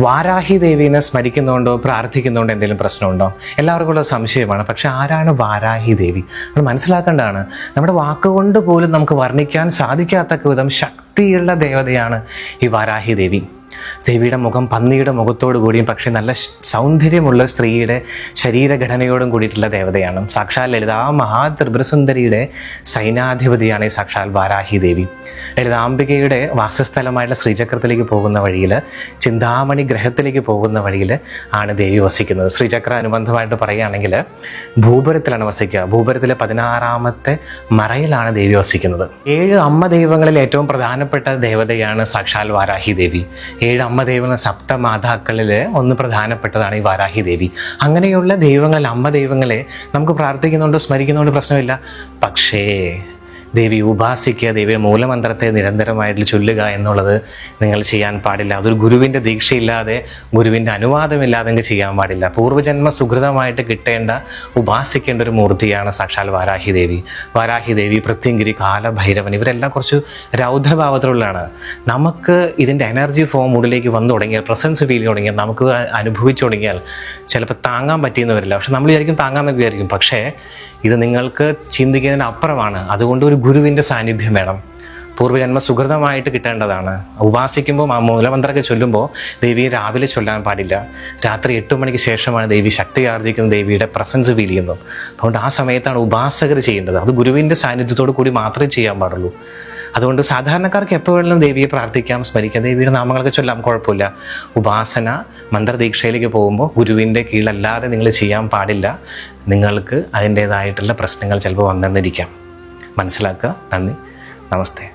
വാരാഹി ദേവീനെ സ്മരിക്കുന്നുണ്ടോ പ്രാർത്ഥിക്കുന്നുണ്ടോ എന്തെങ്കിലും പ്രശ്നമുണ്ടോ? എല്ലാവർക്കും ഉള്ള സംശയമാണ്. പക്ഷെ ആരാണ് വാരാഹി ദേവി? അത് മനസ്സിലാക്കേണ്ടതാണ്. നമ്മുടെ വാക്കുകൊണ്ട് പോലും നമുക്ക് വർണ്ണിക്കാൻ സാധിക്കാത്തക്ക വിധം ശക്തിയുള്ള ദേവതയാണ് ഈ വാരാഹി ദേവി. ദേവിയുടെ മുഖം പന്നിയുടെ മുഖത്തോടു കൂടിയും പക്ഷേ നല്ല സൗന്ദര്യമുള്ള സ്ത്രീയുടെ ശരീരഘടനയോടും കൂടിയിട്ടുള്ള ദേവതയാണ്. സാക്ഷാൽ ലളിതാ മഹാത്രിപുരസുന്ദരിയുടെ സൈനാധിപതിയാണ് ഈ സാക്ഷാൽ വാരാഹി ദേവി. ലളിതാംബികയുടെ വാസസ്ഥലമായിട്ടുള്ള ശ്രീചക്രത്തിലേക്ക് പോകുന്ന വഴിയിൽ, ചിന്താമണി ഗ്രഹത്തിലേക്ക് പോകുന്ന വഴിയിൽ ആണ് ദേവി വസിക്കുന്നത്. ശ്രീചക്ര അനുബന്ധമായിട്ട് പറയുകയാണെങ്കിൽ ഭൂപരത്തിലാണ് വസിക്കുക. ഭൂപരത്തിലെ 16ാമത്തെ മറയിലാണ് ദേവി വസിക്കുന്നത്. 7 അമ്മ ദൈവങ്ങളിൽ ഏറ്റവും പ്രധാനപ്പെട്ട ദേവതയാണ് സാക്ഷാൽ വാരാഹി ദേവി. 7 അമ്മ ദൈവങ്ങൾ, സപ്തമാതാക്കളിൽ ഒന്ന് പ്രധാനപ്പെട്ടതാണ് ഈ വാരാഹി ദേവി. അങ്ങനെയുള്ള ദൈവങ്ങളിൽ, അമ്മ ദൈവങ്ങളെ നമുക്ക് പ്രാർത്ഥിക്കുന്നുണ്ട്, സ്മരിക്കുന്നുണ്ട്, പ്രശ്നമില്ല. പക്ഷേ ദേവി ഉപാസിക്കുക, ദേവിയുടെ മൂലമന്ത്രത്തെ നിരന്തരമായിട്ട് ചൊല്ലുക എന്നുള്ളത് നിങ്ങൾ ചെയ്യാൻ പാടില്ല. അതൊരു ഗുരുവിൻ്റെ ദീക്ഷയില്ലാതെ, ഗുരുവിൻ്റെ അനുവാദമില്ലാതെ നിങ്ങൾക്ക് ചെയ്യാൻ പാടില്ല. പൂർവ്വജന്മ സുഹൃതമായിട്ട് കിട്ടേണ്ട, ഉപാസിക്കേണ്ട ഒരു മൂർത്തിയാണ് സാക്ഷാൽ വാരാഹി ദേവി. വാരാഹി ദേവി, പ്രത്യങ്കിരി, കാലഭൈരവൻ, ഇവരെല്ലാം കുറച്ച് രൗദ്രഭാവത്തിലുള്ളതാണ്. നമുക്ക് ഇതിൻ്റെ എനർജി ഫോം ഉള്ളിലേക്ക് വന്നു തുടങ്ങിയാൽ, പ്രസൻസ് ഫീൽ ചെയ്ത് തുടങ്ങിയാൽ, നമുക്ക് അനുഭവിച്ചു തുടങ്ങിയാൽ ചിലപ്പോൾ താങ്ങാൻ പറ്റിയെന്ന് വരില്ല. പക്ഷെ നമ്മൾ വിചാരിക്കും താങ്ങാമെന്ന് വിചാരിക്കും. പക്ഷേ ഇത് നിങ്ങൾക്ക് ചിന്തിക്കുന്നതിന് അപ്പുറമാണ്. അതുകൊണ്ട് ഒരു ഗുരുവിൻ്റെ സാന്നിധ്യം വേണം. പൂർവ്വജന്മ സുഹൃതമായിട്ട് കിട്ടേണ്ടതാണ്. ഉപാസിക്കുമ്പോൾ മൂലമന്ത്രമൊക്കെ ചൊല്ലുമ്പോൾ ദേവിയെ രാവിലെ ചൊല്ലാൻ പാടില്ല. രാത്രി 8 മണിക്ക് ശേഷമാണ് ദേവി ശക്തി ആർജിക്കുന്നത്, ദേവിയുടെ പ്രസൻസ് ഫീൽ ചെയ്യുന്നു. അതുകൊണ്ട് ആ സമയത്താണ് ഉപാസകർ ചെയ്യേണ്ടത്. അത് ഗുരുവിൻ്റെ സാന്നിധ്യത്തോടു കൂടി മാത്രമേ ചെയ്യാൻ പാടുള്ളൂ. അതുകൊണ്ട് സാധാരണക്കാർക്ക് എപ്പോൾ വേണമെങ്കിലും ദേവിയെ പ്രാർത്ഥിക്കാം, സ്മരിക്കാം, ദേവിയുടെ നാമങ്ങളൊക്കെ ചൊല്ലാം, കുഴപ്പമില്ല. ഉപാസന മന്ത്രദീക്ഷയിലേക്ക് പോകുമ്പോൾ ഗുരുവിൻ്റെ കീഴിലല്ലാതെ നിങ്ങൾ ചെയ്യാൻ പാടില്ല. നിങ്ങൾക്ക് അതിൻ്റേതായിട്ടുള്ള പ്രശ്നങ്ങൾ ചിലപ്പോൾ വന്നെന്നിരിക്കാം. മനസ്സിലാക്കുക. നന്ദി, നമസ്തേ.